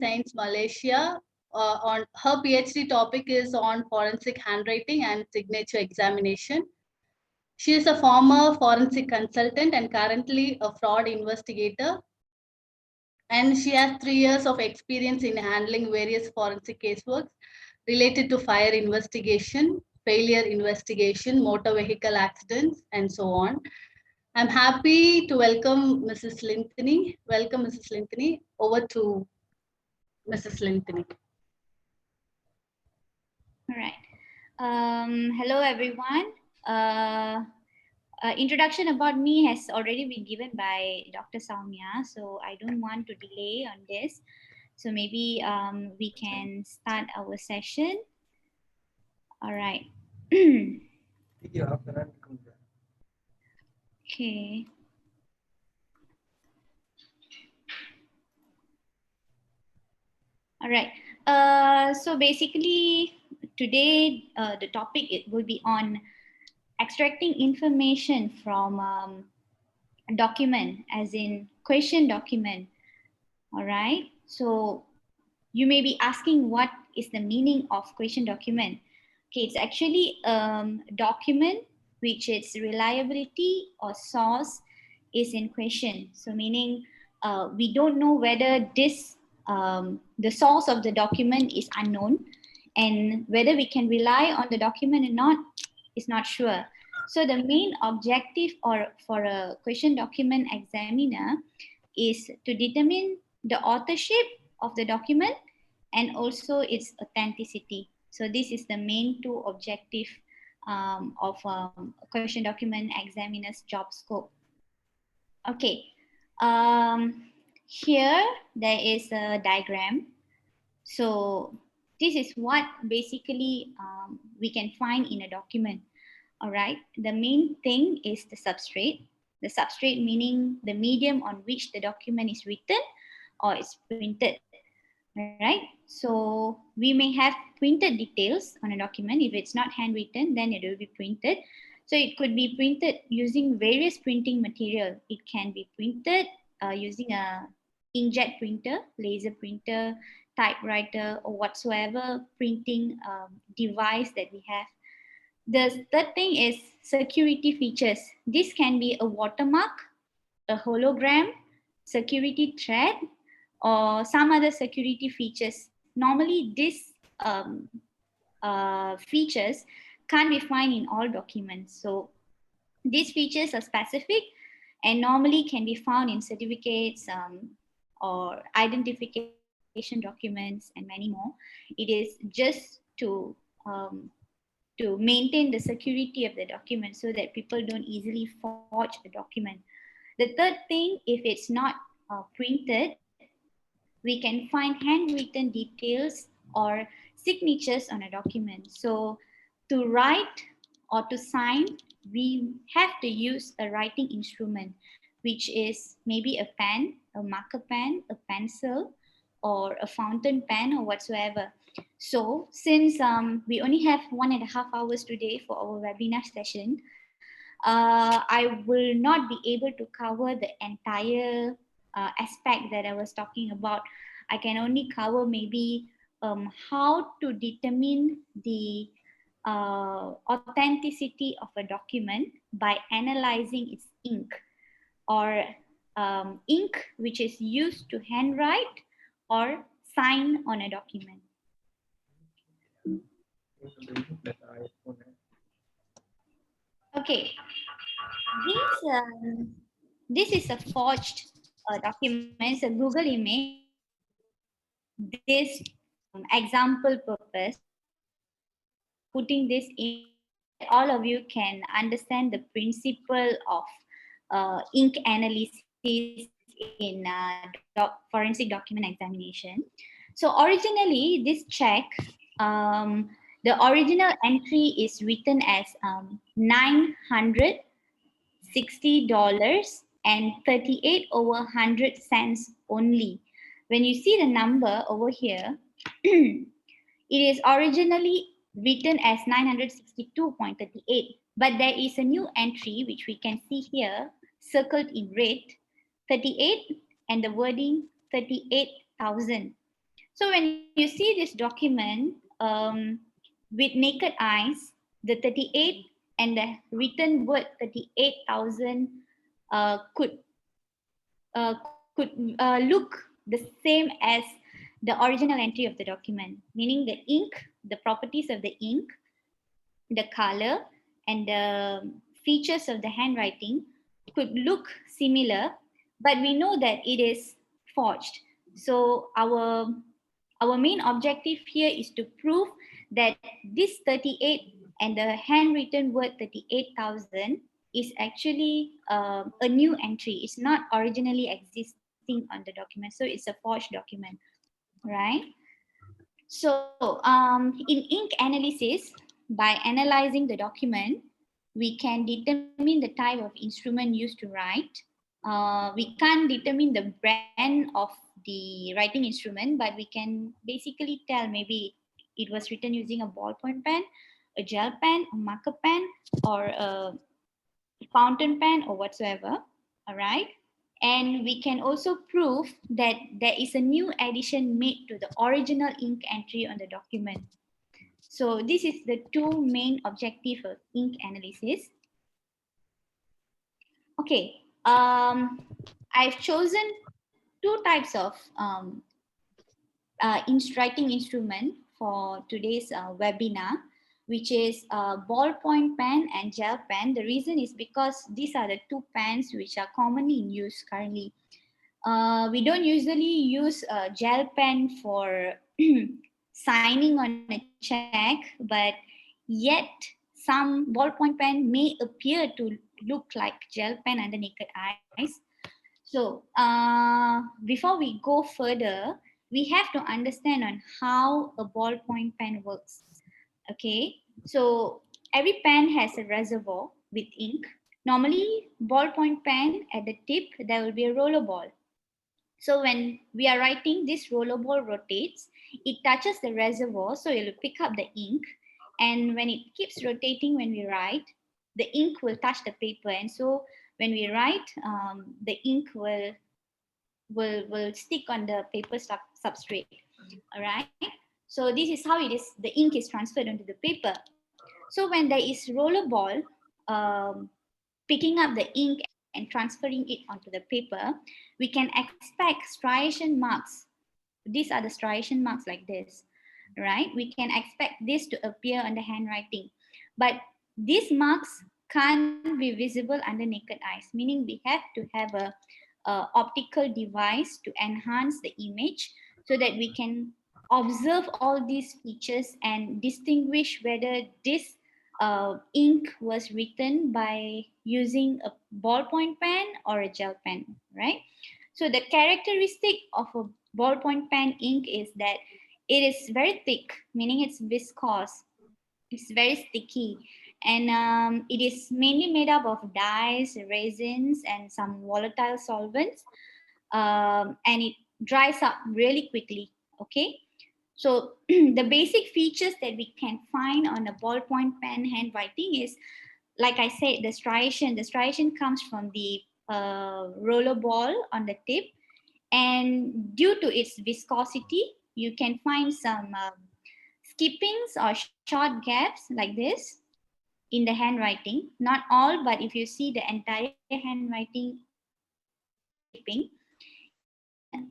Science, Malaysia. On her PhD topic is on forensic handwriting and signature examination. She is a former forensic consultant and currently a fraud investigator. And she has 3 years of experience in handling various forensic caseworks related to fire investigation, failure investigation, motor vehicle accidents, and so on. I'm happy to welcome Mrs. Linthony. Welcome, Mrs. Linthony. Over to Mrs. Linthony. All right. Hello, everyone. Introduction about me has already been given by Dr. Soumya, so I don't want to delay on this. So maybe we can start our session. All right. Okay. All right. So basically, today the topic will be on extracting information from a document, as in question document. All right. So you may be asking, what is the meaning of question document? Okay, it's actually a document which its reliability or source is in question. So meaning we don't know whether this the source of the document is unknown, and whether we can rely on the document or not is not sure. So the main objective or for a question document examiner is to determine the authorship of the document and also its authenticity. So this is the main two objective of question document examiner's job scope. Okay, here there is a diagram. So this is what basically we can find in a document. All right, the main thing is the substrate. The substrate meaning the medium on which the document is written or is printed. Right, so we may have printed details on a document. If it's not handwritten, then it will be printed. So it could be printed using various printing material. It can be printed using a inkjet printer, laser printer, typewriter, or whatsoever printing device that we have. The third thing is security features. This can be a watermark, a hologram, security thread, or some other security features. Normally, these features can't be found in all documents. So these features are specific and normally can be found in certificates or identification documents and many more. It is just to maintain the security of the document so that people don't easily forge a document. The third thing, if it's not printed, we can find handwritten details or signatures on a document. So to write or to sign, we have to use a writing instrument, which is maybe a pen, a marker pen, a pencil, or a fountain pen or whatsoever. So since we only have 1.5 hours today for our webinar session, I will not be able to cover the entire aspect that I was talking about. I can only cover maybe how to determine the authenticity of a document by analyzing its ink, or ink which is used to handwrite or sign on a document. Okay, this is a forged document. It's a Google image. This example purpose, putting this in, all of you can understand the principle of ink analysis in forensic document examination. So originally, this check, the original entry is written as $960.38/100 only. When you see the number over here, it is originally written as 962.38, but there is a new entry which we can see here, circled in red, 38, and the wording 38,000. So when you see this document with naked eyes, the 38 and the written word 38,000 could look the same as the original entry of the document, meaning the ink, the properties of the ink, the color, and the features of the handwriting could look similar, but we know that it is forged. So our main objective here is to prove that this 38 and the handwritten word 38,000 is actually a new entry. It's not originally existing on the document. So it's a forged document, right? So in ink analysis, by analyzing the document, we can determine the type of instrument used to write. We can't determine the brand of the writing instrument, but we can basically tell maybe it was written using a ballpoint pen, a gel pen, a marker pen, or a fountain pen, or whatsoever. All right. And we can also prove that there is a new addition made to the original ink entry on the document. So this is the two main objectives of ink analysis. Okay, I've chosen two types of writing instrument for today's webinar, which is ballpoint pen and gel pen. The reason is because these are the two pens which are commonly in use currently. We don't usually use a gel pen for signing on a check, but yet some ballpoint pen may appear to look like gel pen under naked eyes. So before we go further, we have to understand on how a ballpoint pen works. Okay, so every pen has a reservoir with ink. Normally, ballpoint pen at the tip, there will be a roller ball. So when we are writing, this roller ball rotates, it touches the reservoir, so it will pick up the ink. And when it keeps rotating, when we write, the ink will touch the paper. And so when we write, the ink will stick on the paper substrate. All right. So this is how it is. The ink is transferred onto the paper. So when there is roller ball picking up the ink and transferring it onto the paper, we can expect striation marks. These are the striation marks like this, right? We can expect this to appear on the handwriting. But these marks can't be visible under naked eyes, meaning we have to have a optical device to enhance the image so that we can observe all these features and distinguish whether this ink was written by using a ballpoint pen or a gel pen, right? So the characteristic of a ballpoint pen ink is that it is very thick, meaning it's viscous, it's very sticky, and it is mainly made up of dyes, resins, and some volatile solvents, and it dries up really quickly. Okay, so the basic features that we can find on a ballpoint pen handwriting is, like I said, the striation. The striation comes from the roller ball on the tip, and due to its viscosity, you can find some skippings or short gaps like this in the handwriting. Not all, but if you see the entire handwriting skipping, and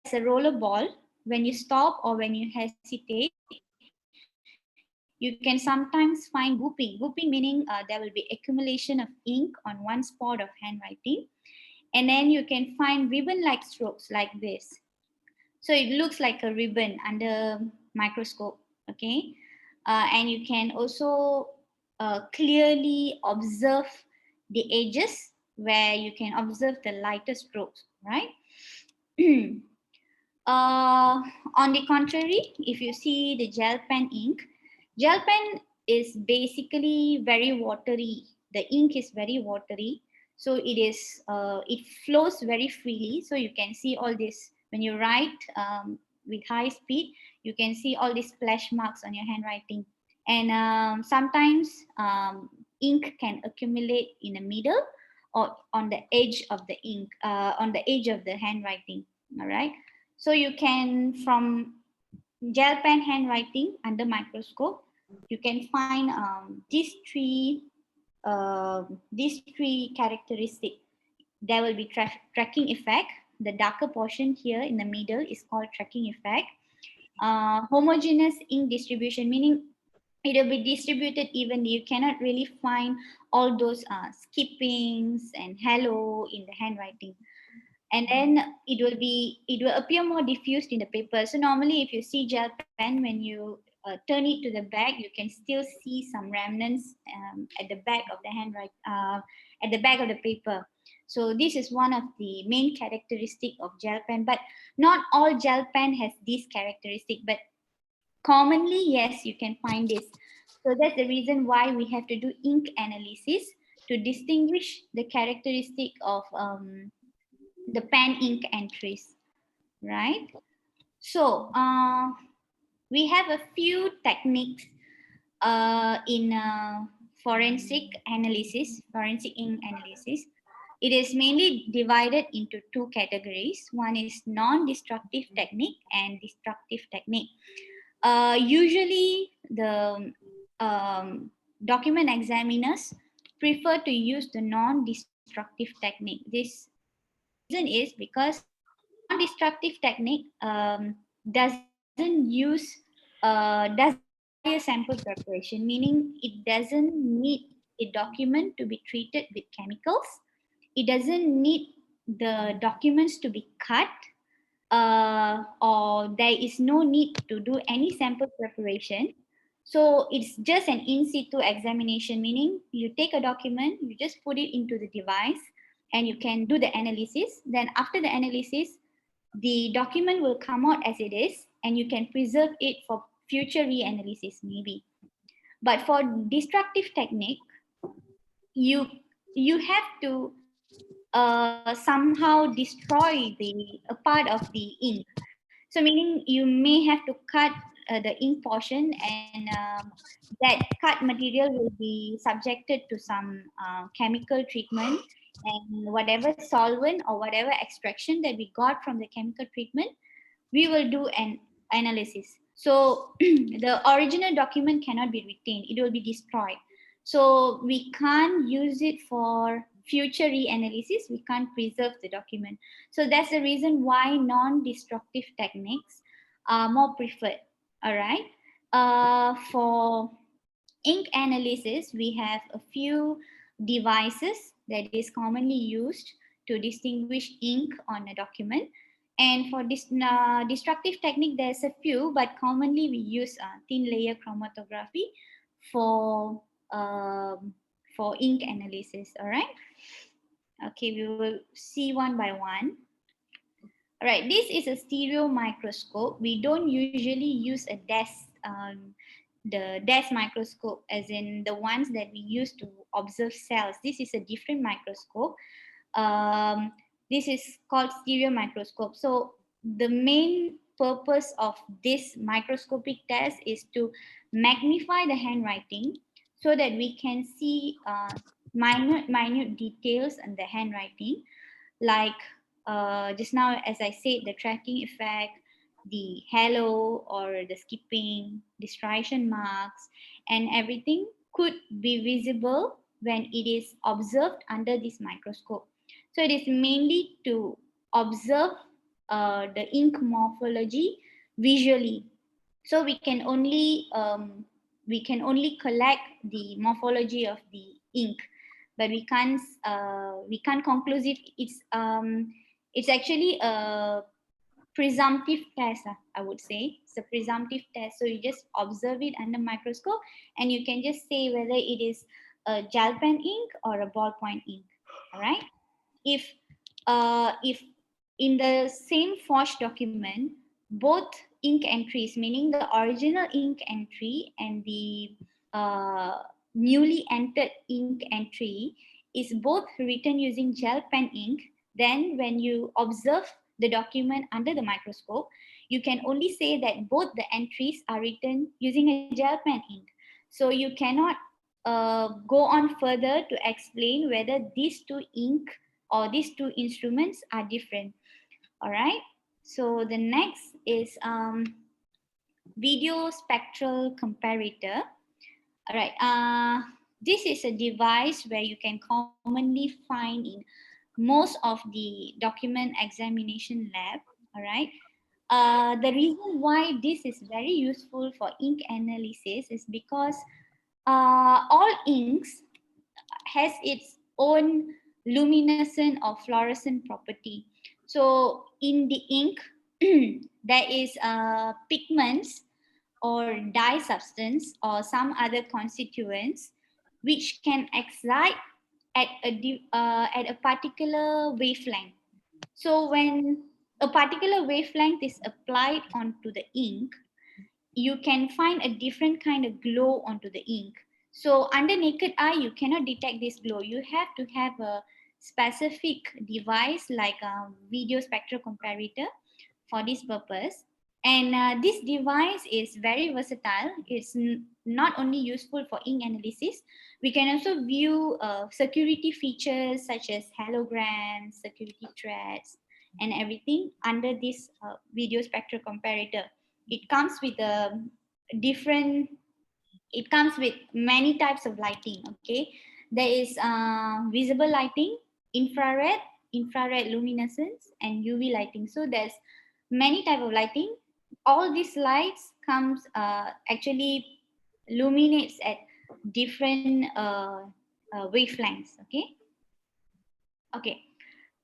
as a roller ball, when you stop or when you hesitate, you can sometimes find gooping. Gooping meaning there will be accumulation of ink on one spot of handwriting. And then you can find ribbon-like strokes like this. So it looks like a ribbon under microscope, okay? And you can also clearly observe the edges where you can observe the lighter strokes, right? On the contrary, if you see the gel pen ink, gel pen is basically very watery. The ink is very watery. So it flows very freely. So you can see all this when you write with high speed, you can see all these splash marks on your handwriting. And sometimes ink can accumulate in the middle or on the edge of the ink, on the edge of the handwriting. All right. So you can, from gel pen handwriting under microscope, you can find these three characteristics. There will be tracking effect. The darker portion here in the middle is called tracking effect. Homogeneous ink distribution, meaning it will be distributed evenly. You cannot really find all those skippings and halo in the handwriting. And then it will appear more diffused in the paper. So normally if you see gel pen, when you turn it to the back, you can still see some remnants at the back of the at the back of the paper. So this is one of the main characteristic of gel pen, but not all gel pen has this characteristic, but commonly, yes, you can find this. So that's the reason why we have to do ink analysis to distinguish the characteristic of the pen ink entries, right? So we have a few techniques in forensic analysis, forensic ink analysis. It is mainly divided into two categories. One is non-destructive technique and destructive technique. Usually the document examiners prefer to use the non-destructive technique. This reason is because non-destructive technique doesn't use doesn't require sample preparation, meaning it doesn't need a document to be treated with chemicals. It doesn't need the documents to be cut, or there is no need to do any sample preparation. So it's just an in situ examination, meaning you take a document, you just put it into the device and you can do the analysis. Then after the analysis, the document will come out as it is and you can preserve it for future reanalysis maybe. But for destructive technique, you have to somehow destroy a part of the ink. So meaning you may have to cut the ink portion, and that cut material will be subjected to some chemical treatment, and whatever solvent or whatever extraction that we got from the chemical treatment, we will do an analysis. So the original document cannot be retained, it will be destroyed. So we can't use it for future reanalysis, we can't preserve the document. So that's the reason why non-destructive techniques are more preferred. All right. For ink analysis, we have a few devices that is commonly used to distinguish ink on a document. And for this destructive technique, there's a few, but commonly we use thin layer chromatography for ink analysis. All right. Okay, we will see one by one. All right, this is a stereo microscope. We don't usually use a the desk microscope, as in the ones that we use to observe cells. This is a different microscope. This is called stereo microscope. So the main purpose of this microscopic test is to magnify the handwriting so that we can see minute details in the handwriting, like just now, as I said, the tracking effect, the halo or the skipping, the striation marks, and everything could be visible when it is observed under this microscope. So it is mainly to observe the ink morphology visually. So we can only collect the morphology of the ink, but we can't conclusive. It's actually a presumptive test, I would say. It's a presumptive test. So you just observe it under microscope and you can just say whether it is a gel pen ink or a ballpoint ink. All right. If in the same forged document, both ink entries, meaning the original ink entry and the newly entered ink entry, is both written using gel pen ink, then when you observe the document under the microscope, you can only say that both the entries are written using a gel pen ink. So you cannot go on further to explain whether these two ink or these two instruments are different. All right. So the next is video spectral comparator. All right. This is a device where you can commonly find in most of the document examination lab. All right. The reason why this is very useful for ink analysis is because all inks has its own luminescent or fluorescent property. So in the ink, there is pigments or dye substance or some other constituents which can excite at a particular wavelength. So when a particular wavelength is applied onto the ink, you can find a different kind of glow onto the ink. So under naked eye, you cannot detect this glow. You have to have a specific device like a video spectral comparator for this purpose. And this device is very versatile. It's not only useful for ink analysis, we can also view security features such as halograms, security threads, and everything under this video spectral comparator. It comes with a different, it comes with many types of lighting, okay? There is visible lighting, infrared luminescence, and UV lighting. So there's many type of lighting. All these lights comes actually illuminates at different wavelengths, okay? Okay,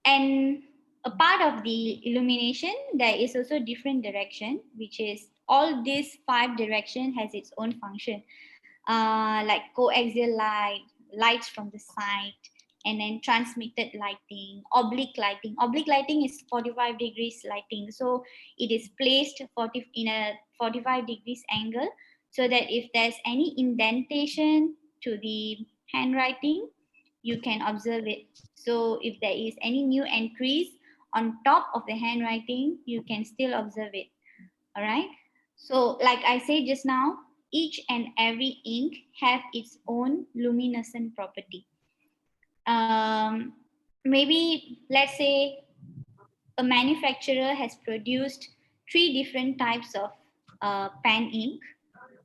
and a part of the illumination, there is also different direction, which is all these 5 direction has its own function, like coaxial light, lights from the side, and then transmitted lighting, oblique lighting. Oblique lighting is 45 degrees lighting. So it is placed in a 45 degrees angle so that if there's any indentation to the handwriting, you can observe it. So if there is any new entries on top of the handwriting, you can still observe it. All right. So like I said just now, each and every ink have its own luminescent property. Maybe let's say a manufacturer has produced 3 different types of pen ink.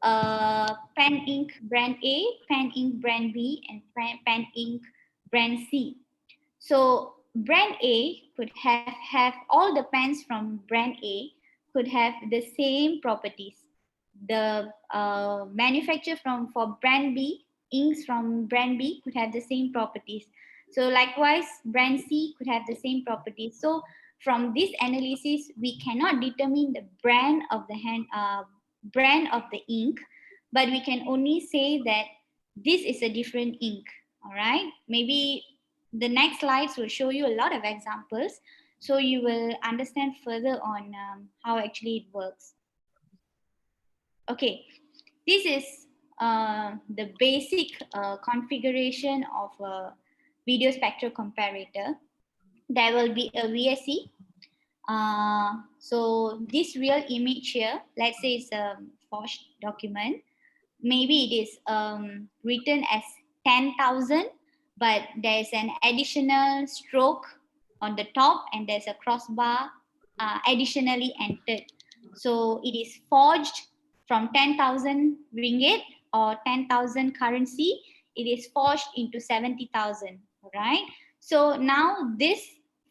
Pen ink brand A, pen ink brand B, and pen ink brand C. So brand A could have all the pens from brand A could have the same properties. The manufacturer for brand B, inks from brand B could have the same properties. So likewise, brand C could have the same properties. So from this analysis, we cannot determine the brand of the ink, but we can only say that this is a different ink. All right, maybe the next slides will show you a lot of examples, so you will understand further on how actually it works. Okay, this is the basic configuration of a video spectral comparator. There will be a VSE. So this real image here, let's say it's a forged document. Maybe it is written as 10,000, but there's an additional stroke on the top and there's a crossbar additionally entered. So it is forged from 10,000 ringgit or 10,000 currency. It is forged into 70,000, right? So now this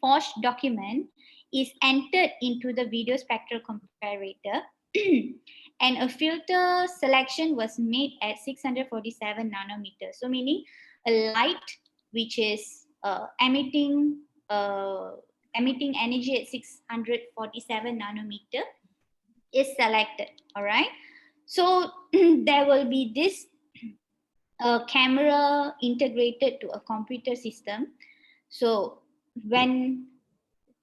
forged document is entered into the video spectral comparator and a filter selection was made at 647 nanometers. So meaning a light which is emitting energy at 647 nanometer is selected, all right? So there will be this camera integrated to a computer system. So when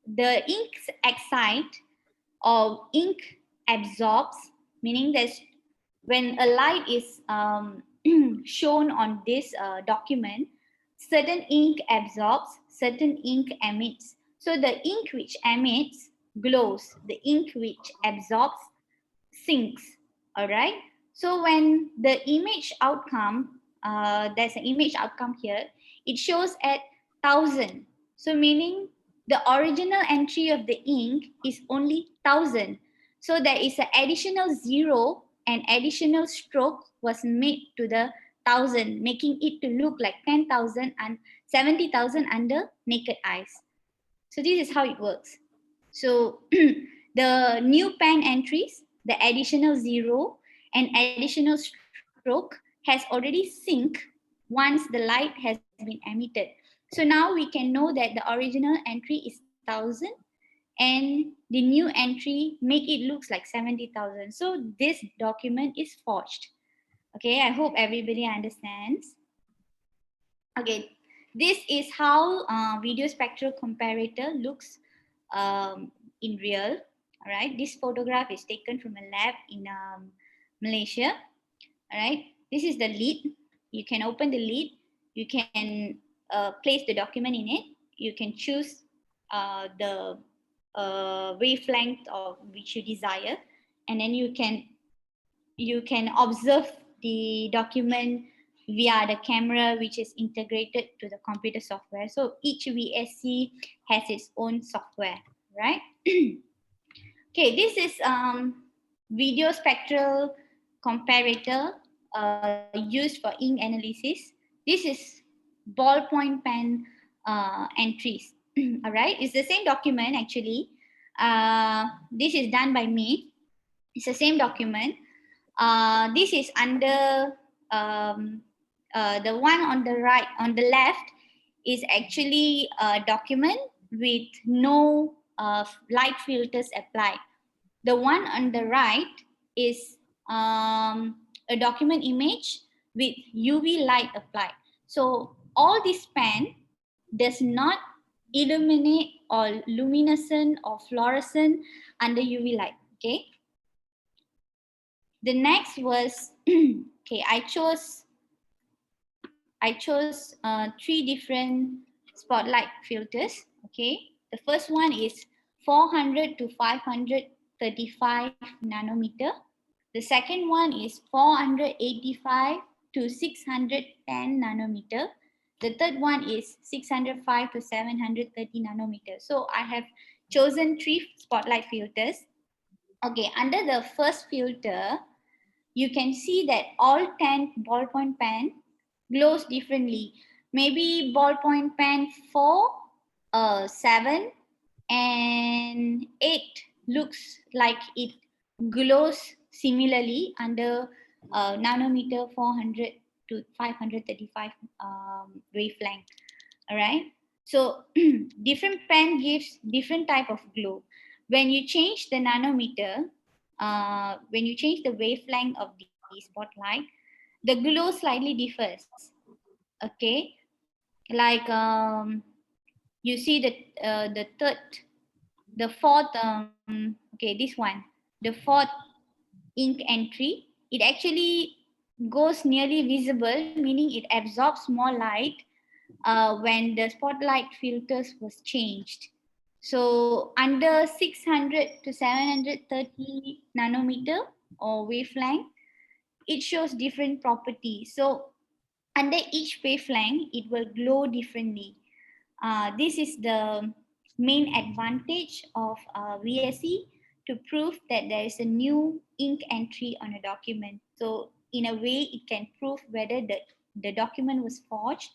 the ink excite or ink absorbs, meaning that when a light is shown on this document, certain ink absorbs, certain ink emits. So the ink which emits glows, the ink which absorbs sinks, all right? So when the image outcome, there's an image outcome here, it shows at 1,000. So meaning the original entry of the ink is only 1000. So there is an additional 0 and additional stroke was made to the 1000, making it to look like 10,000 and 70,000 under naked eyes. So this is how it works. So the new pen entries, the additional 0 and additional stroke has already synced once the light has been emitted. So now we can know that the original entry is 1000 and the new entry make it looks like 70,000. So this document is forged. Okay, I hope everybody understands. Okay, this is how video spectral comparator looks in real. All right, this photograph is taken from a lab in Malaysia. All right, this is the lid. You can open the lid. You can place the document in it. You can choose the wavelength of which you desire, and then you can observe the document via the camera, which is integrated to the computer software. So each VSC has its own software, right? Okay, this is video spectral comparator used for ink analysis. This is ballpoint pen entries. All right, it's the same document actually. This is done by me. It's the same document. This is under the one on the right, on the left is actually a document with no light filters applied. The one on the right is a document image with UV light applied. So all this pen does not illuminate or luminescent or fluorescent under UV light. Okay. The next was okay. I chose 3 different spotlight filters. Okay, the first one is 400 to 535 nanometer. The second one is 485 to 610 nanometer. The third one is 605 to 730 nanometer. So I have chosen 3 spotlight filters. Okay, under the first filter, you can see that all 10 ballpoint pen glows differently. Maybe ballpoint pen 4, 7, and 8 looks like it glows similarly under nanometer 400 to 535 wavelength. All right. So different pen gives different type of glow. When you change the nanometer, when you change the wavelength of the spotlight, the glow slightly differs. Okay, like you see the fourth okay, this one, the fourth ink entry, it actually goes nearly visible, meaning it absorbs more light when the spotlight filters was changed. So under 600 to 730 nanometer or wavelength, it shows different properties. So under each wavelength, it will glow differently. This is the main advantage of VSE to prove that there is a new ink entry on a document. So in a way, it can prove whether the document was forged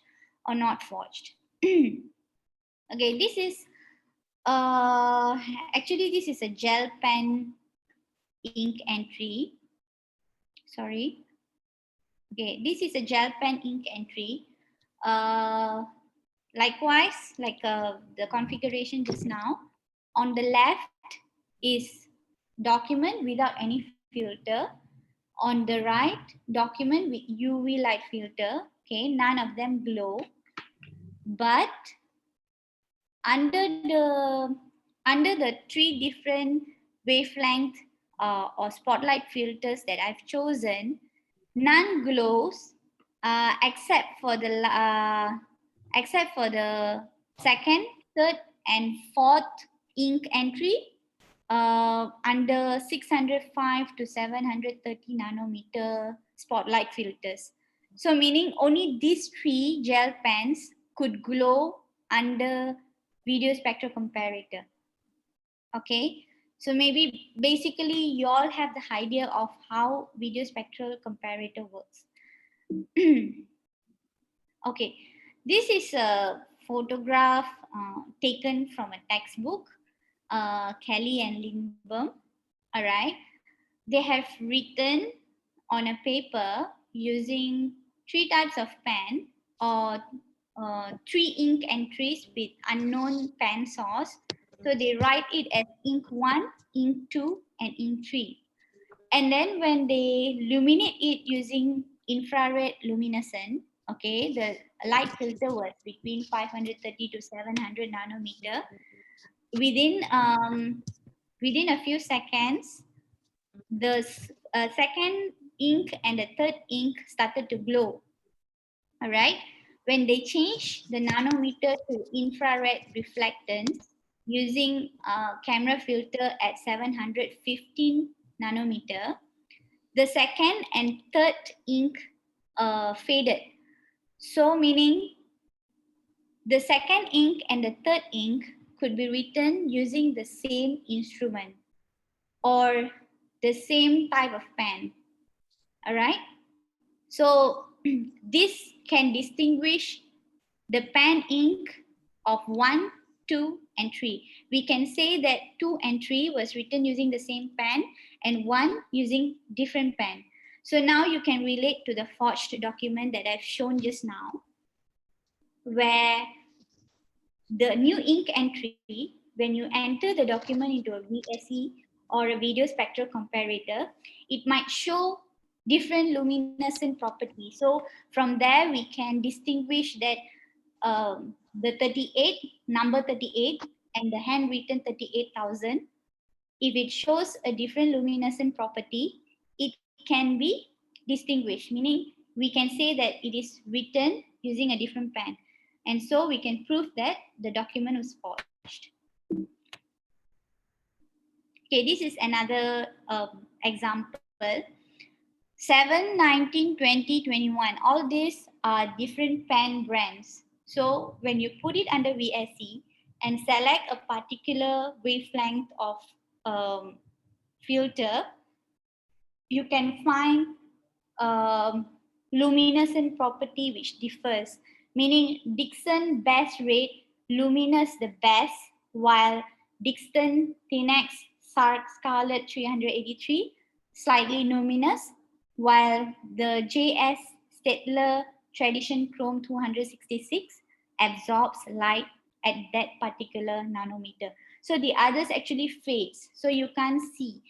or not forged. Okay, this is actually this is a gel pen ink entry. Sorry. Okay, this is a gel pen ink entry. Likewise, like the configuration just now, on the left is document without any filter. On the right, document with UV light filter. Okay, none of them glow. But under the 3 different wavelength or spotlight filters that I've chosen, none glows except for the second, third, and fourth ink entry under 605 to 730 nanometer spotlight filters. So meaning only these 3 gel pens could glow under video spectral comparator. Okay, so maybe basically you all have the idea of how video spectral comparator works. Okay, this is a photograph taken from a textbook, Kelly and Lindbergh. All right, they have written on a paper using 3 types of pen or 3 ink entries with unknown pen source. So they write it as ink 1, ink 2, and ink 3. And then when they illuminate it using infrared luminescence, okay, the light filter was between 530 to 700 nanometer. Within a few seconds, the second ink and the third ink started to glow. All right. When they change the nanometer to infrared reflectance using a camera filter at 715 nanometer, the second and third ink faded. So meaning the second ink and the third ink could be written using the same instrument or the same type of pen. All right. So this can distinguish the pen ink of 1, 2, and 3. We can say that 2 and 3 was written using the same pen and 1 using different pen. So now you can relate to the forged document that I've shown just now, where the new ink entry, when you enter the document into a VSE or a video spectral comparator, it might show different luminescent properties. So from there, we can distinguish that the 38, number 38, and the handwritten 38,000, if it shows a different luminescent property, it can be distinguished, meaning we can say that it is written using a different pen. And so we can prove that the document was forged. Okay, this is another example. 7, 19, 20, 21. All these are different pen brands. So when you put it under VSE and select a particular wavelength of filter, you can find luminescent property which differs, meaning Dixon best rate luminous the best, while Dixon Tinex Scarlet 383 slightly luminous, while the JS Staedtler Tradition Chrome 266 absorbs light at that particular nanometer. So the others actually fades, so you can't see.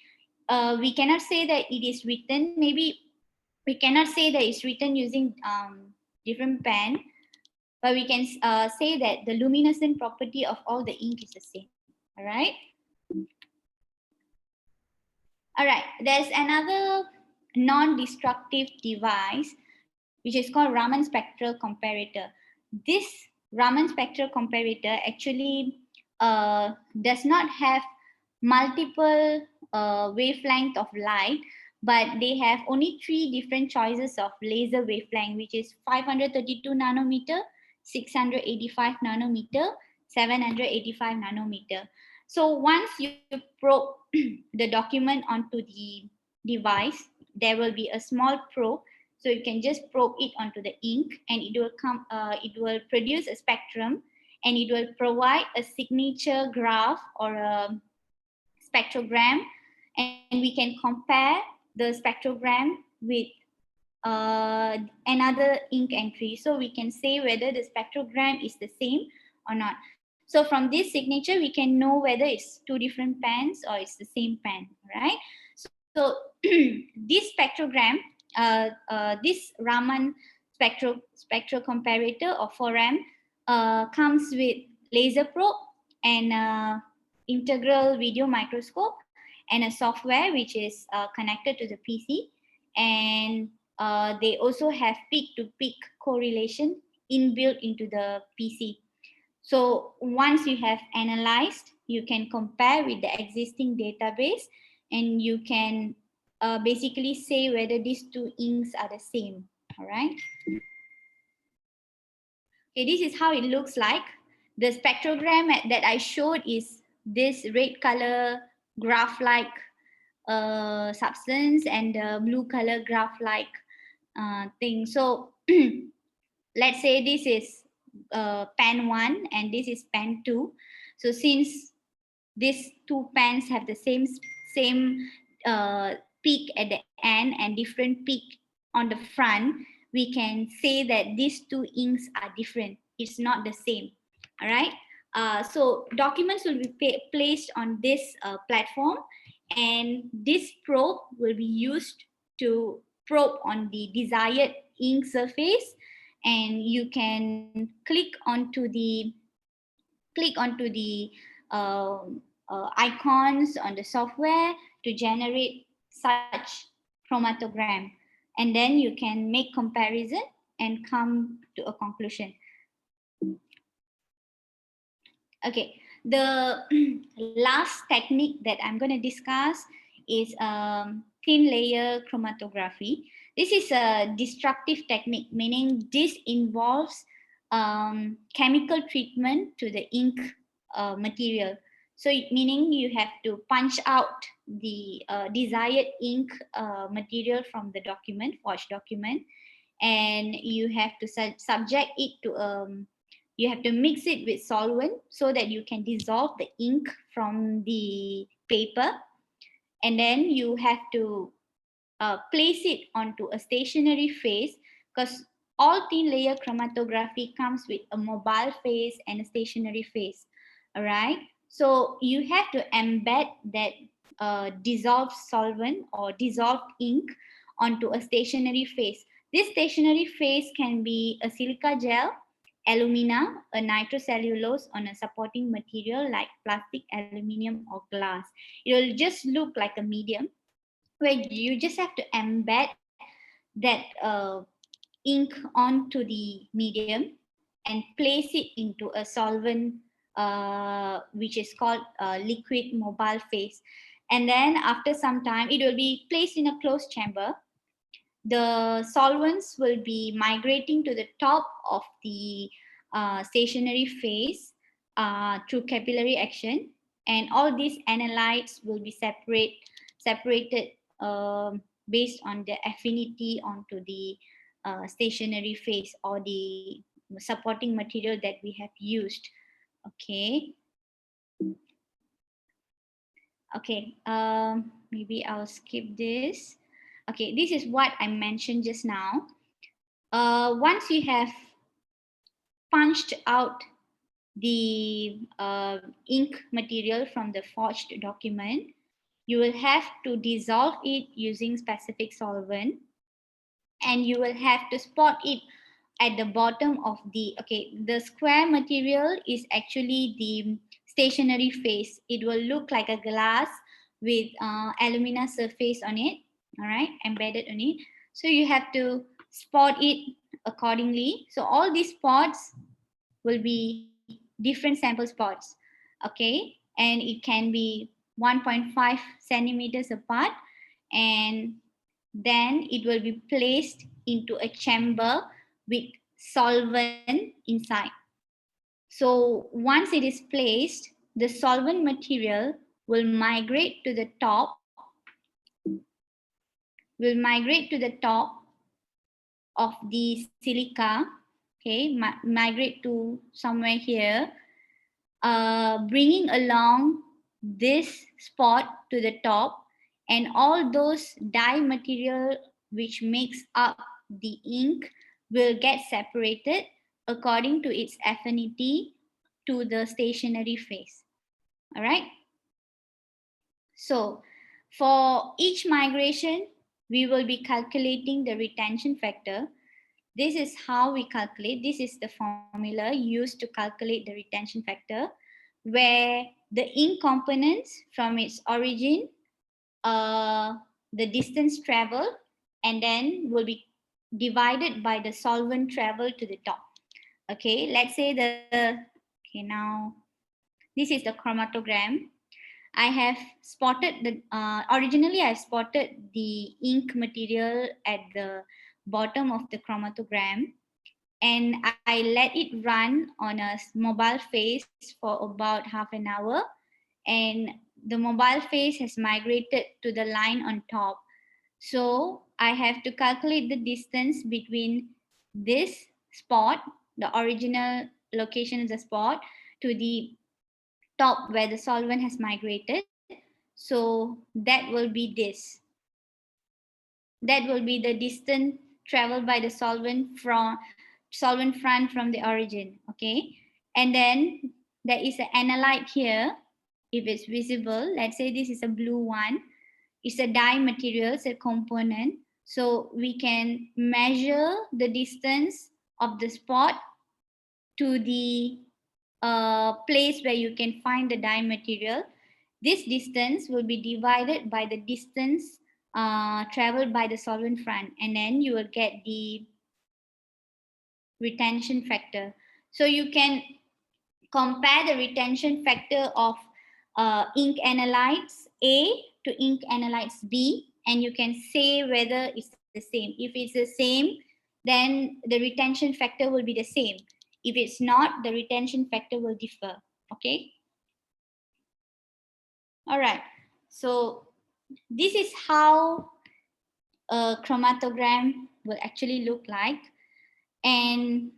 We cannot say that it is written, maybe we cannot say that it's written using different pen, but we can say that the luminescent property of all the ink is the same. All right. All right, there's another non-destructive device which is called Raman spectral comparator. This Raman spectral comparator actually does not have multiple wavelength of light, but they have only 3 different choices of laser wavelength, which is 532 nanometer, 685 nanometer, 785 nanometer. So once you probe the document onto the device, there will be a small probe. So you can just probe it onto the ink, and it will produce a spectrum, and it will provide a signature graph or a spectrogram, and we can compare the spectrogram with another ink entry. So we can say whether the spectrogram is the same or not. So from this signature, we can know whether it's 2 different pens or it's the same pen, right? So this spectrogram, this Raman spectral comparator or 4M comes with laser probe and integral video microscope and a software which is connected to the PC, and they also have peak-to-peak correlation inbuilt into the PC. So once you have analyzed, you can compare with the existing database, and you can basically say whether these 2 inks are the same. All right. Okay, this is how it looks like. The spectrogram that I showed is this red color graph-like substance and the blue color graph-like thing. So let's say this is pan 1 and this is pan 2. So since these two pans have the same peak at the end and different peak on the front, we can say that these two inks are different. It's not the same. All right. So documents will be placed on this platform, and this probe will be used to probe on the desired ink surface, and you can click onto the icons on the software to generate such chromatogram, and then you can make comparison and come to a conclusion. Okay, the last technique that I'm going to discuss is thin layer chromatography. This is a destructive technique, meaning this involves chemical treatment to the ink material. So meaning you have to punch out the desired ink material from the document, forged document, and you have to subject it to you have to mix it with solvent so that you can dissolve the ink from the paper, and then you have to place it onto a stationary phase, because all thin layer chromatography comes with a mobile phase and a stationary phase. All right, so you have to embed that dissolved solvent or dissolved ink onto a stationary phase. This stationary phase can be a silica gel, alumina, a nitrocellulose on a supporting material like plastic, aluminium, or glass. It will just look like a medium where you just have to embed that ink onto the medium and place it into a solvent which is called liquid mobile phase. And then after some time, it will be placed in a closed chamber. The solvents will be migrating to the top of the stationary phase through capillary action, and all these analytes will be separated based on the affinity onto the stationary phase or the supporting material that we have used. Okay. Okay, maybe I'll skip this. Okay, this is what I mentioned just now. Once you have punched out the ink material from the forged document, you will have to dissolve it using specific solvent, and you will have to spot it at the bottom of the, okay, the square material is actually the stationary phase. It will look like a glass with alumina surface on it, all right, embedded on it. So you have to spot it accordingly. So all these spots will be different sample spots, okay, and it can be 1.5 centimeters apart, and then it will be placed into a chamber with solvent inside. So once it is placed, the solvent material will migrate to the top, of the silica, okay, migrate to somewhere here, bringing along this spot to the top, and all those dye material which makes up the ink will get separated according to its affinity to the stationary phase. All right. So for each migration, we will be calculating the retention factor. This is how we calculate. This is the formula used to calculate the retention factor, where the ink components from its origin, the distance traveled, and then will be divided by the solvent travel to the top. Okay, let's say okay, now this is the chromatogram. I have spotted the, originally I spotted the ink material at the bottom of the chromatogram. and I let it run on a mobile face for about half an hour, and the mobile face has migrated to the line on top. So I have to calculate the distance between this spot, the original location of the spot, to the top where the solvent has migrated. So that will be this. That will be the distance traveled by the solvent front from the origin. Okay, and then there is an analyte here. If it's visible, let's say this is a blue one. It's a dye material, it's a component. So we can measure the distance of the spot to the place where you can find the dye material. This distance will be divided by the distance traveled by the solvent front, and then you will get the retention factor. So you can compare the retention factor of ink analytes A to ink analytes B, and you can say whether it's the same. If it's the same, then the retention factor will be the same. If it's not, the retention factor will differ. Okay. All right. So this is how a chromatogram will actually look like. And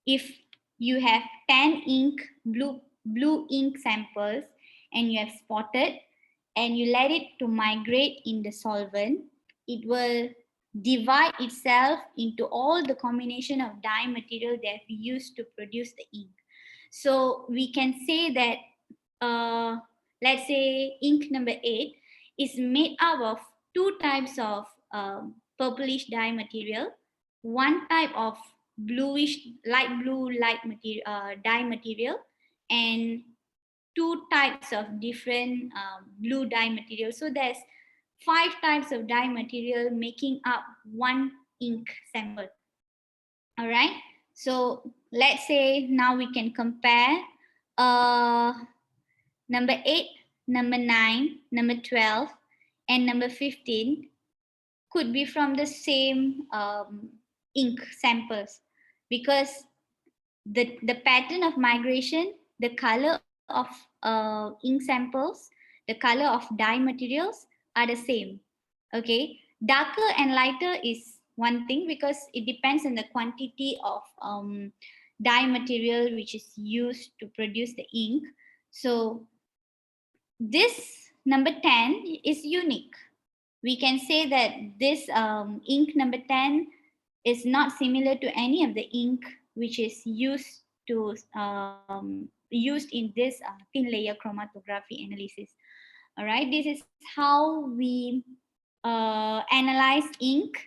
if you have 10 blue ink samples and you have spotted and you let it to migrate in the solvent, it will divide itself into all the combination of dye material that we use to produce the ink. So we can say that let's say ink number 8 is made up of two types of purplish dye material, one type of bluish, light blue dye material, and two types of different blue dye material. So there's 5 types of dye material making up one ink sample. All right. So let's say now we can compare number 8, number 9, number 12, and number 15 could be from the same ink samples, because the pattern of migration, the color of ink samples, the color of dye materials are the same. Okay, darker and lighter is one thing because it depends on the quantity of dye material which is used to produce the ink. So this number 10 is unique. We can say that this ink number 10 is not similar to any of the ink which is used in this thin layer chromatography analysis. All right, this is how we analyze ink,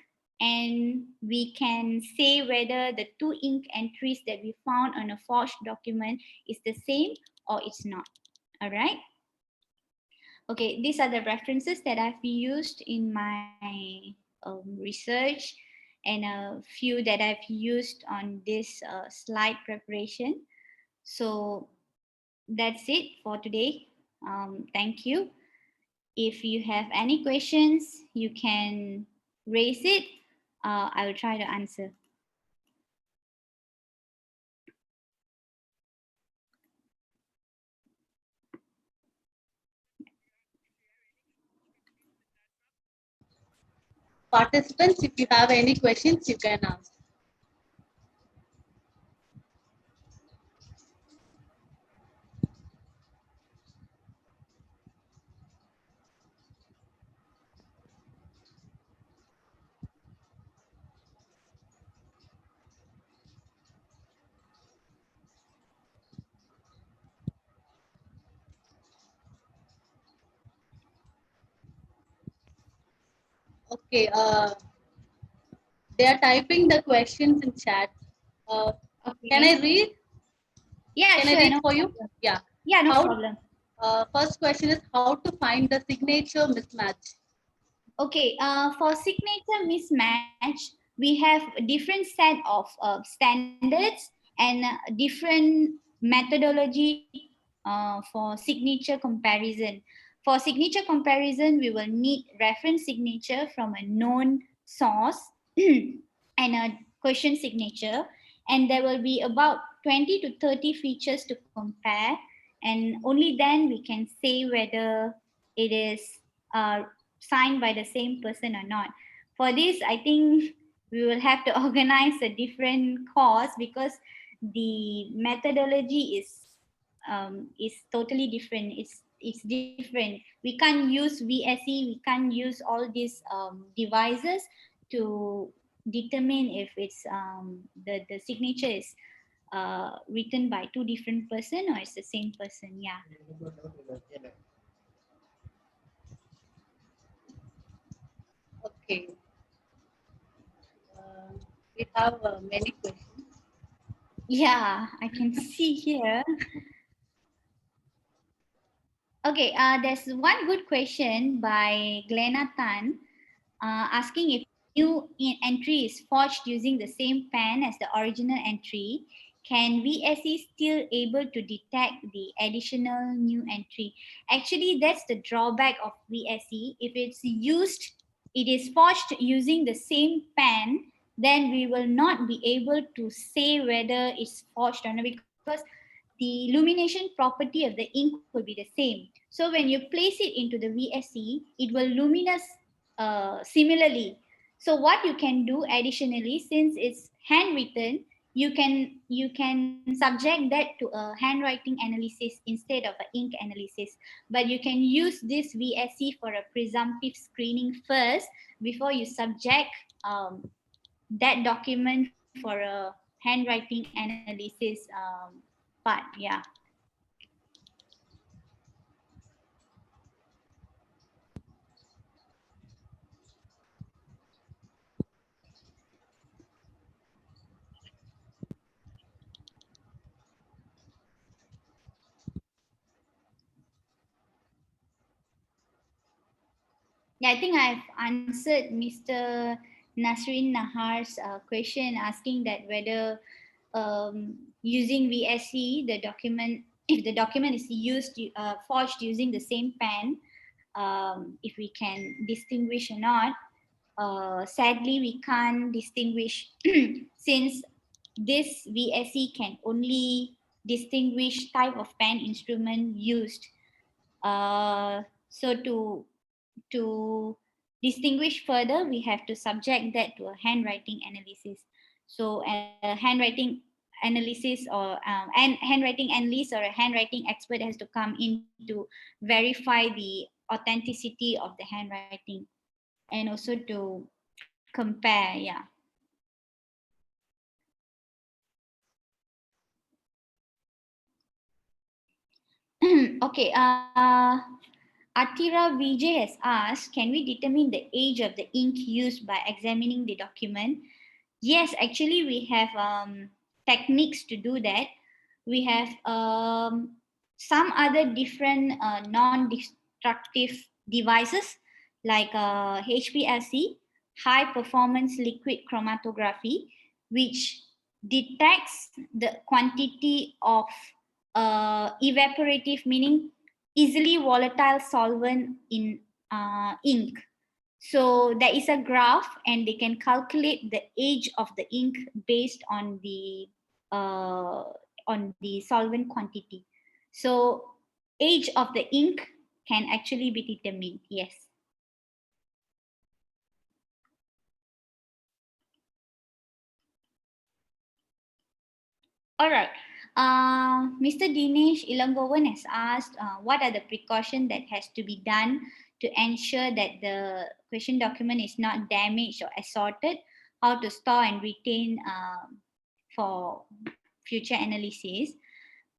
and we can say whether the two ink entries that we found on a forged document is the same or it's not. All right. Okay, these are the references that I've used in my research, and a few that I've used on this slide preparation. So that's it for today. Thank you. If you have any questions, you can raise it. I will try to answer. Participants, if you have any questions, you can ask. Okay, they are typing the questions in chat. Okay. Can I read? Yeah, can sure. I read No for problem. you? Yeah. Yeah, no problem. First question is how to find the signature mismatch. Okay, for signature mismatch, we have a different set of standards and different methodology for signature comparison. For signature comparison, we will need reference signature from a known source and a question signature, and there will be about 20 to 30 features to compare, and only then we can say whether it is signed by the same person or not. For this, I think we will have to organize a different course, because the methodology is totally different. It's different. We can't use VSE, we can't use all these devices to determine if it's the signature is written by two different person or it's the same person. Yeah. Okay. We have many questions. Yeah, I can see here. Okay, there's one good question by Glenna Tan asking if new entry is forged using the same pen as the original entry. Can VSE still able to detect the additional new entry? Actually, that's the drawback of VSE. If it's used, it is forged using the same pen, then we will not be able to say whether it's forged or not, because the illumination property of the ink will be the same. So when you place it into the VSE, it will luminous similarly. So what you can do additionally, since it's handwritten, you can subject that to a handwriting analysis instead of an ink analysis. But you can use this VSE for a presumptive screening first before you subject that document for a handwriting analysis part. Yeah. Yeah, I think I've answered Mr. Nasrin Nahar's question, asking that whether using VSE, the document, if the document is used, forged using the same pen, if we can distinguish or not. Sadly, we can't distinguish since this VSE can only distinguish type of pen instrument used. So to distinguish further, we have to subject that to a handwriting analysis. So a handwriting analysis and handwriting analyst or a handwriting expert has to come in to verify the authenticity of the handwriting and also to compare. Yeah. Okay. Atira Vijay has asked, can we determine the age of the ink used by examining the document? Yes, actually we have techniques to do that. We have some other different non-destructive devices like HPLC, high performance liquid chromatography, which detects the quantity of evaporative, meaning easily volatile solvent in ink. So there is a graph and they can calculate the age of the ink based on the solvent quantity. So age of the ink can actually be determined. Yes. All right. Mr. Dinesh Ilangovan has asked, what are the precautions that has to be done to ensure that the question document is not damaged or assorted, how to store and retain for future analysis.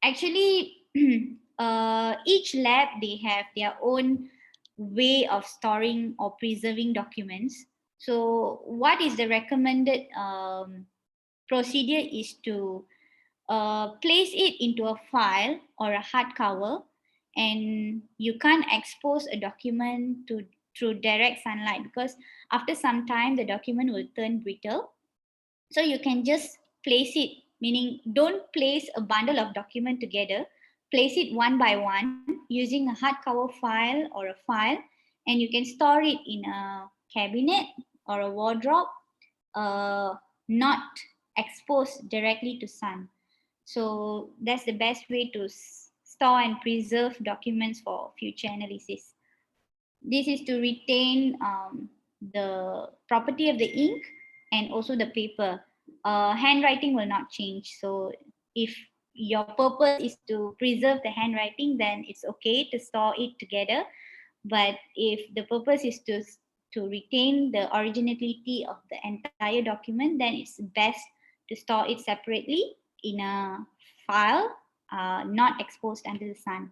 Actually, each lab, they have their own way of storing or preserving documents. So what is the recommended procedure is to place it into a file or a hardcover, and you can't expose a document to through direct sunlight, because after some time the document will turn brittle. So you can just place it, meaning don't place a bundle of document together, place it one by one using a hardcover file or a file, and you can store it in a cabinet or a wardrobe. not exposed directly to sun. So that's the best way to store and preserve documents for future analysis. This is to retain the property of the ink and also the paper. Handwriting will not change. So if your purpose is to preserve the handwriting, then it's okay to store it together. But if the purpose is to retain the originality of the entire document, then it's best to store it separately in a file, not exposed under the sun.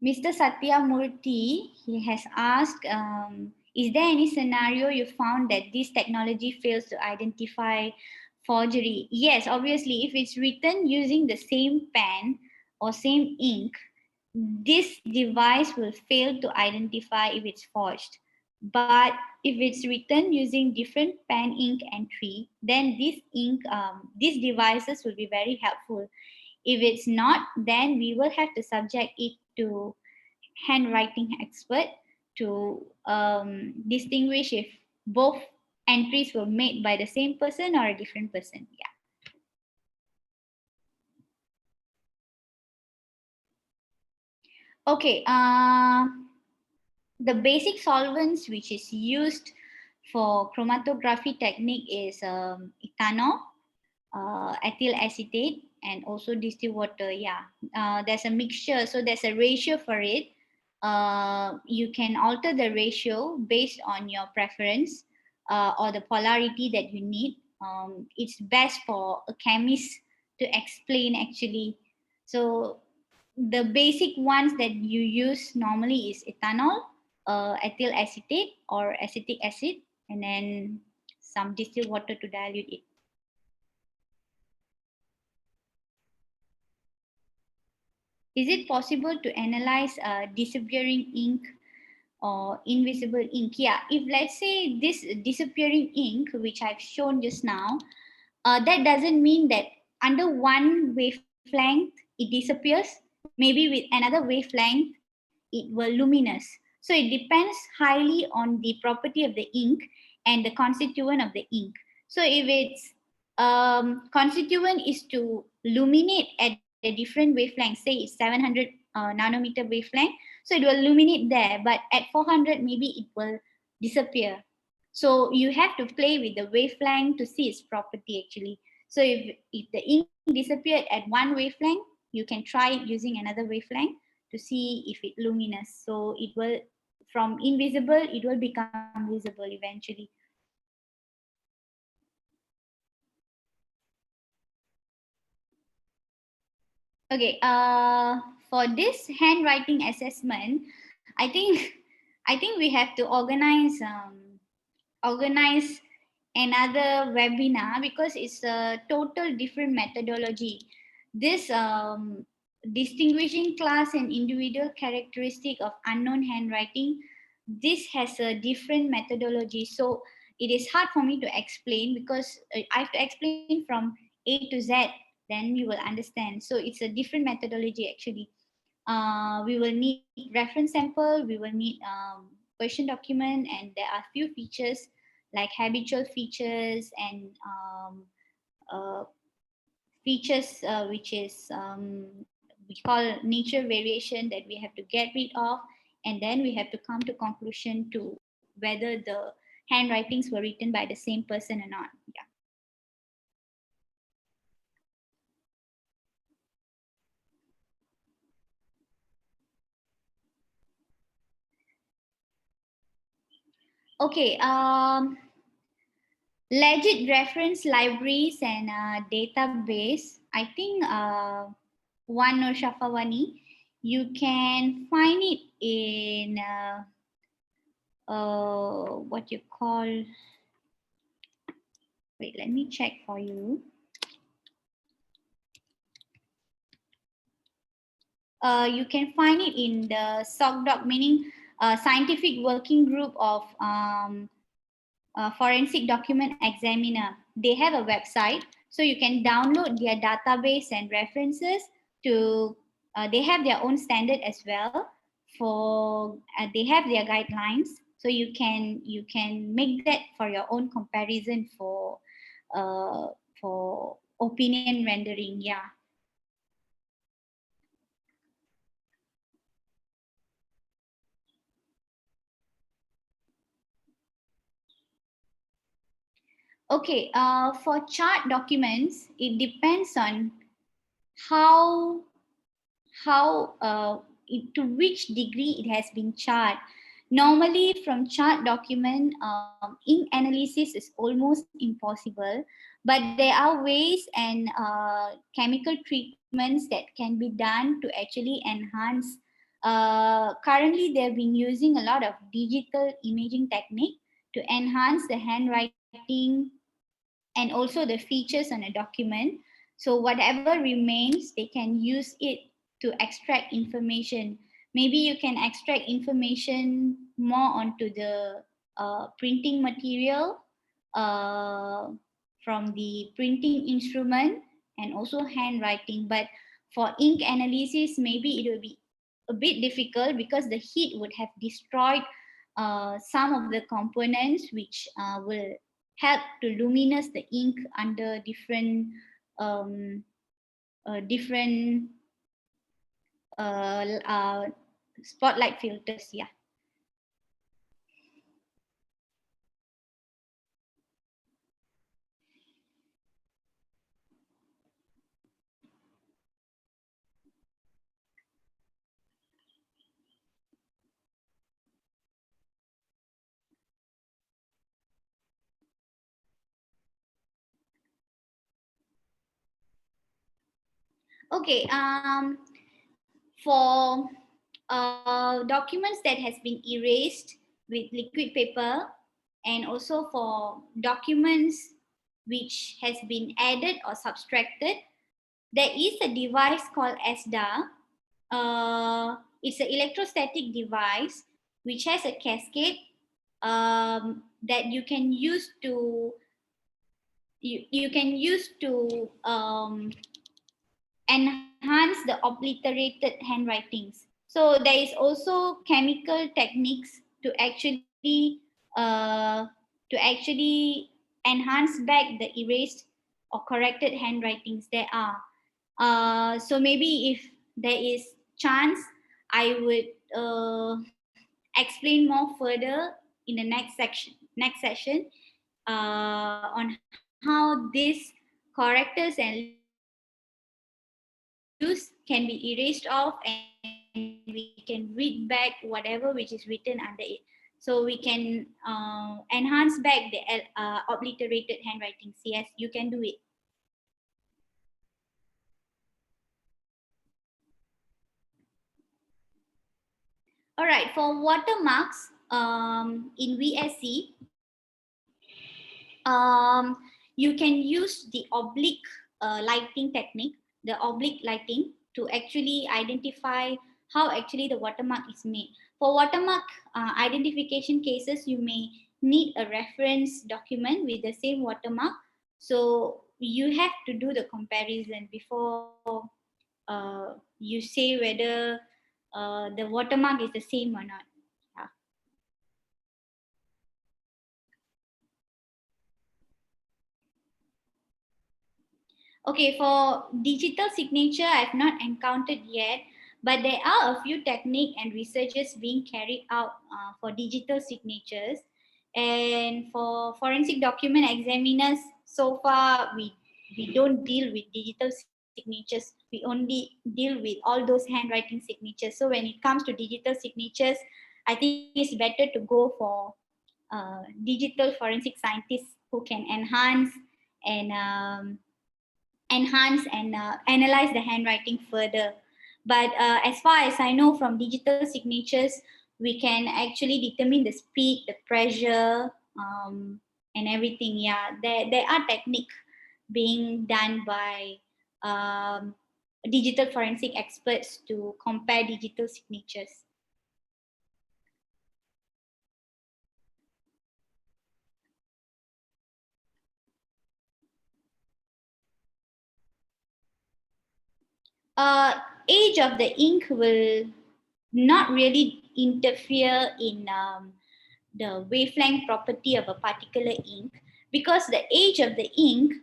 Mr. Satya Murthy, he has asked, is there any scenario you found that this technology fails to identify forgery? Yes, obviously, if it's written using the same pen or same ink, this device will fail to identify if it's forged. But if it's written using different pen ink entry, then these devices will be very helpful. If it's not, then we will have to subject it to handwriting expert to distinguish if both entries were made by the same person or a different person. Yeah. Okay. The basic solvents which is used for chromatography technique is ethanol, ethyl acetate, and also distilled water. Yeah, there's a mixture, so there's a ratio for it. You can alter the ratio based on your preference or the polarity that you need. It's best for a chemist to explain actually. So the basic ones that you use normally is ethanol, ethyl acetate or acetic acid, and then some distilled water to dilute it. Is it possible to analyze disappearing ink or invisible ink? Yeah, if let's say this disappearing ink, which I've shown just now, that doesn't mean that under one wavelength it disappears. Maybe with another wavelength it will luminous. So it depends highly on the property of the ink and the constituent of the ink. So if its constituent is to luminate at a different wavelength, say it's 700 nanometer wavelength, so it will illuminate there, but at 400 maybe it will disappear. So you have to play with the wavelength to see its property actually. So if the ink disappeared at one wavelength, you can try it using another wavelength to see if it luminous. So it will, from invisible, it will become visible eventually. Okay, for this handwriting assessment, I think we have to organize another webinar because it's a total different methodology. This distinguishing class and individual characteristic of unknown handwriting, this has a different methodology. So it is hard for me to explain because I have to explain from A to Z, then you will understand. So it's a different methodology actually. We will need reference sample, we will need question document, and there are few features like habitual features and features which is we call nature variation that we have to get rid of, and then we have to come to conclusion to whether the handwritings were written by the same person or not. Yeah. Okay. Legit reference libraries and database. I think one or Shafawani, you can find it in what you call. Wait, let me check for you. You can find it in the SOCDOC, meaning Scientific Working Group of Forensic Document Examiner. They have a website, so you can download their database and references to they have their own standard as well. For they have their guidelines, so you can make that for your own comparison for opinion rendering. Yeah. Okay, for chart documents, it depends on how to which degree it has been charted. Normally, from chart document, ink analysis is almost impossible, but there are ways and chemical treatments that can be done to actually enhance. Currently, they've been using a lot of digital imaging technique to enhance the handwriting and also the features on a document. So whatever remains, they can use it to extract information. Maybe you can extract information more onto the printing material uh, from the printing instrument and also handwriting. But for ink analysis, maybe it will be a bit difficult because the heat would have destroyed some of the components which will help to luminous the ink under um, different uh, uh, spotlight filters. Yeah. Okay. For documents that has been erased with liquid paper, and also for documents which has been added or subtracted, there is a device called ESDA. It's an electrostatic device which has a cascade that you can use to enhance the obliterated handwritings. So there is also chemical techniques uh, to actually enhance back the erased or corrected handwritings there are. So maybe if there is chance, I would explain more further in the next session on how these correctors and use can be erased off, and we can read back whatever which is written under it. So we can enhance back the obliterated handwritings. Yes, you can do it. All right, for watermarks in VSC, you can use the oblique lighting technique, the oblique lighting, to actually identify how actually the watermark is made. For watermark identification cases, you may need a reference document with the same watermark. So you have to do the comparison before you say whether the watermark is the same or not. Yeah. Okay, for digital signature, I've not encountered yet, but there are a few technique and researches being carried out for digital signatures. And for forensic document examiners, so far we don't deal with digital signatures. We only deal with all those handwriting signatures. So when it comes to digital signatures, I think it's better to go for digital forensic scientists who can and enhance and analyze the handwriting further. But as far as I know from digital signatures, we can actually determine the speed, the pressure, and everything. Yeah, there are techniques being done by digital forensic experts to compare digital signatures. age of the ink will not really interfere in the wavelength property of a particular ink, because the age of the ink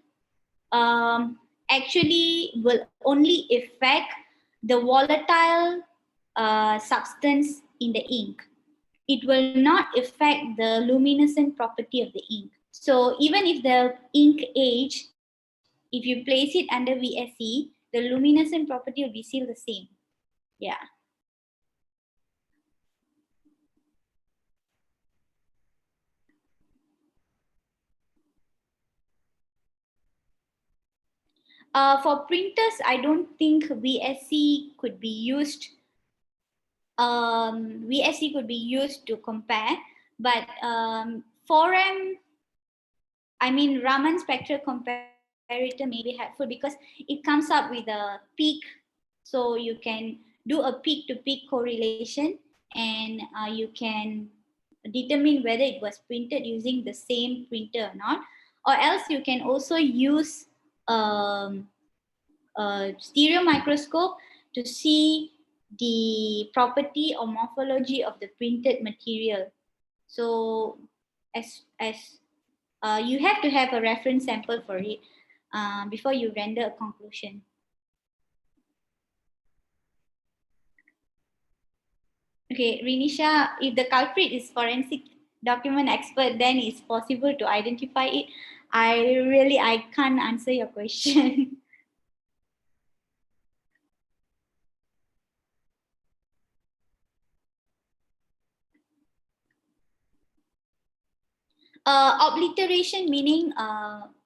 actually will only affect the volatile substance in the ink. It will not affect the luminescent property of the ink. So even if the ink age, if you place it under VSE, the luminescent property will be still the same. Yeah. For printers, I don't think VSE could be used. VSE could be used to compare, but Forem, I mean Raman spectral comparator may be helpful because it comes up with a peak, so you can do a peak-to-peak correlation, and you can determine whether it was printed using the same printer or not, or else you can also use stereo microscope to see the property or morphology of the printed material. So you have to have a reference sample for it before you render a conclusion. Okay, Rinisha, if the culprit is forensic document expert, then it's possible to identify it. I can't answer your question. Obliteration meaning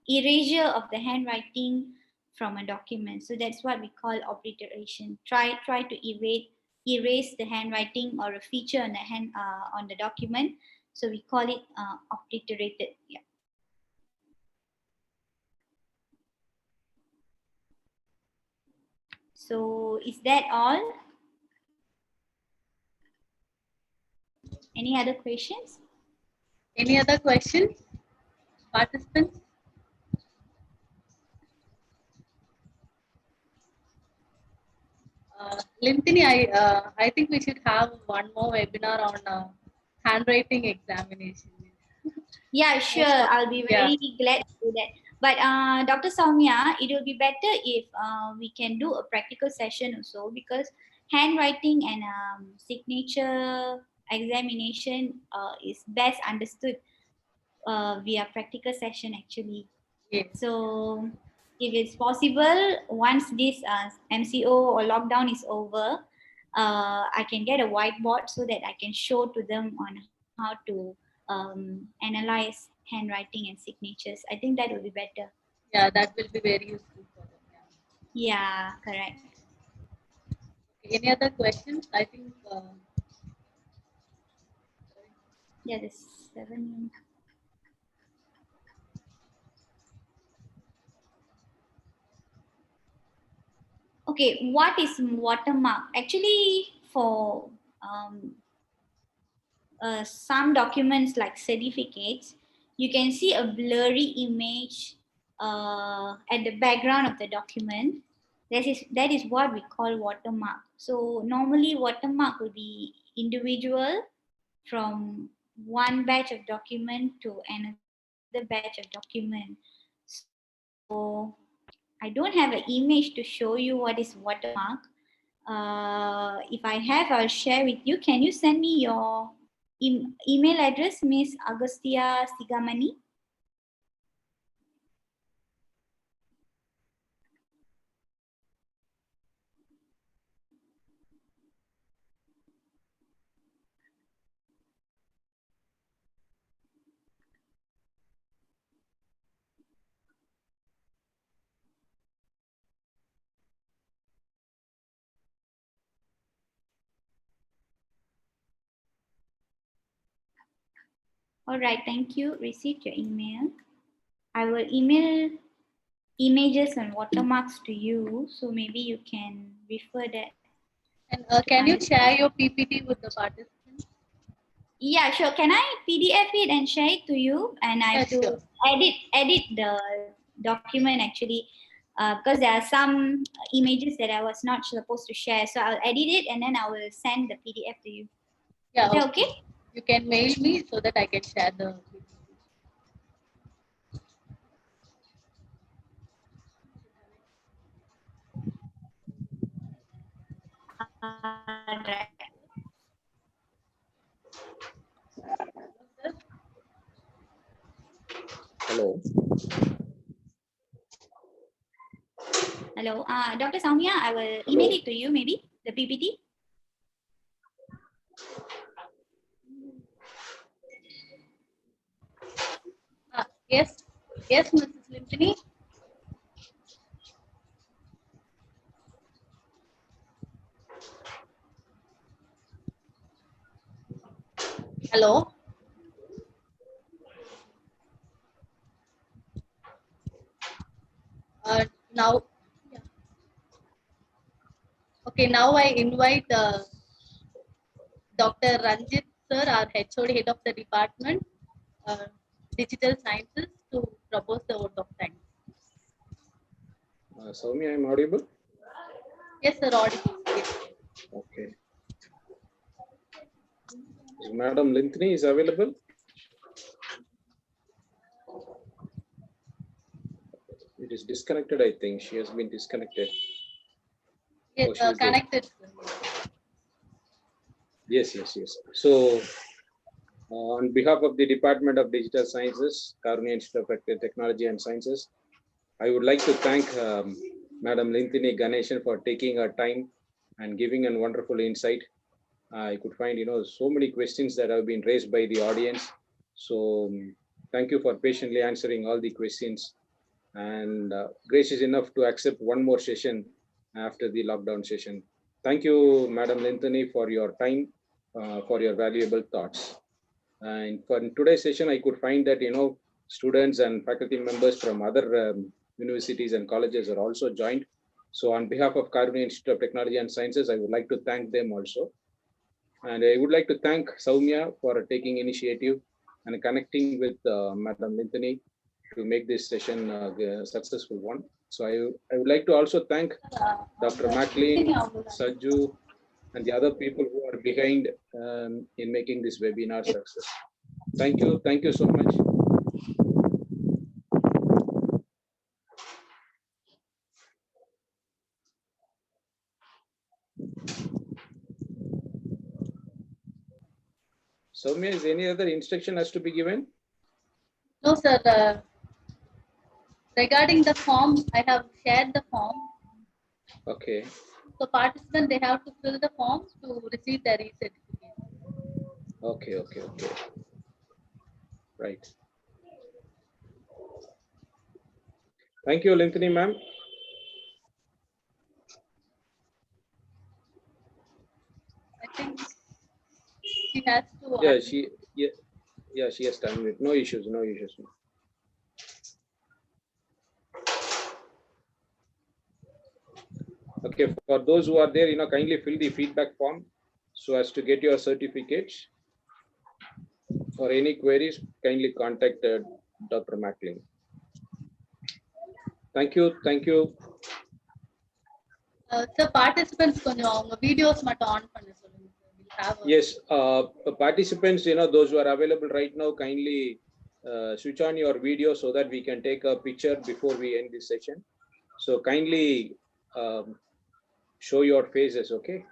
erasure of the handwriting from a document. So that's what we call obliteration. Try to erase the handwriting or a feature on the on the document. So we call it obliterated. Yeah. So is that all? Any other questions? Any other questions, participants? Lintini, I think we should have one more webinar on handwriting examination. Yeah, sure. I'll be very glad to do that. But Dr. Soumya, it will be better if we can do a practical session also, because handwriting and signature examination is best understood via practical session actually. Yes. So if it's possible, once this MCO or lockdown is over, I can get a whiteboard so that I can show to them on how to analyze handwriting and signatures. I think that will be better. Yeah, that will be very useful for them. Yeah, correct. Any other questions? I think. Yeah, this 7. Okay, what is watermark? Actually, for some documents like certificates, you can see a blurry image at the background of the document. That is what we call watermark. So normally watermark will be individual from one batch of document to another batch of document. So I don't have an image to show you what is watermark. If I have, I'll share with you. Can you send me your email address, Miss Agustia Sigamani? All right, thank you. Received your email. I will email images and watermarks to you, so maybe you can refer that. And can you share your PPT with the participants? Yeah, sure. Can I PDF it and share it to you? And I have to edit the document actually. because there are some images that I was not supposed to share. So I'll edit it and then I will send the PDF to you. Yeah. Is that okay? You can mail me so that I can share the. Right. Hello. Hello, Dr. Soumya, I will email it to you, maybe the PPT. Yes, Mrs. Linthini. Hello. Now, yeah. Okay, now I invite Dr. Ranjit sir, our HOD, head of the department, digital sciences, to propose the vote of thanks. Soumya, I'm audible? Yes, sir, audible. Yes. Okay. Is Madam Linthini is available? It is disconnected, I think. She has been disconnected. Yes, Oh, she is there. connected. Yes. So, on behalf of the Department of Digital Sciences, Karunya Institute of Technology and Sciences, I would like to thank Madam Linthini Ganeshan for taking her time and giving a wonderful insight. I could find, so many questions that have been raised by the audience. So thank you for patiently answering all the questions, and gracious enough to accept one more session after the lockdown session. Thank you, Madam Linthini, for your time, for your valuable thoughts. And for today's session, I could find that, students and faculty members from other universities and colleges are also joined. So on behalf of Karunya Institute of Technology and Sciences, I would like to thank them also. And I would like to thank Soumya for taking initiative and connecting with Madam Linthini to make this session a successful one. So I would like to also thank Dr. MacLean, Sajju, and the other people who are behind in making this webinar success. Thank you so much. Soumya, is any other instruction has to be given? No, sir. Regarding the form, I have shared the form. Okay. So participants, they have to fill the form to receive their e-certificate. Okay. Right. Thank you, Linthini ma'am. I think she has to. Yeah, she has time. No issues. Okay, for those who are there, kindly fill the feedback form so as to get your certificates. For any queries, kindly contact Dr. MacLean. Thank you. Sir, participants கொஞ்சம் அவங்க videos மட்டும் on பண்ண சொல்லுங்க. Yes, participants, those who are available right now, kindly switch on your video so that we can take a picture before we end this session. So kindly show your faces, okay?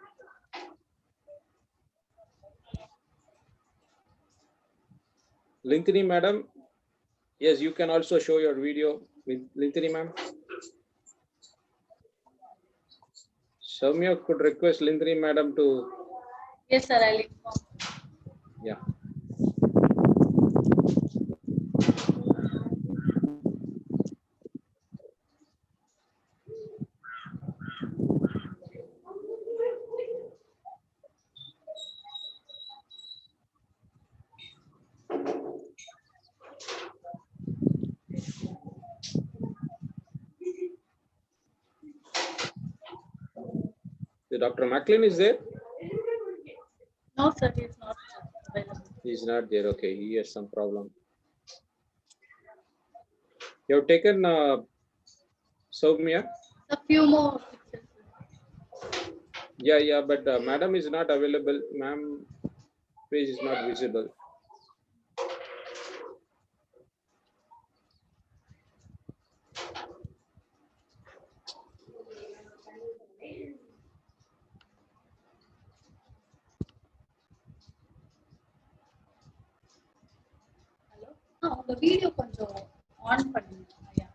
Linthini madam, yes, you can also show your video with Linthini ma'am. Soumya could request Linthini madam to. Yes, sir, I'll inform. Yeah. Dr. MacLean is there? No, sir, he is not available. He is not there. Okay, he has some problem. You have taken Soumya? A few more pictures. Yeah, but madam is not available. Ma'am page is not visible. Hello. The video கொஞ்சம் on பண்ணுங்க. Yeah.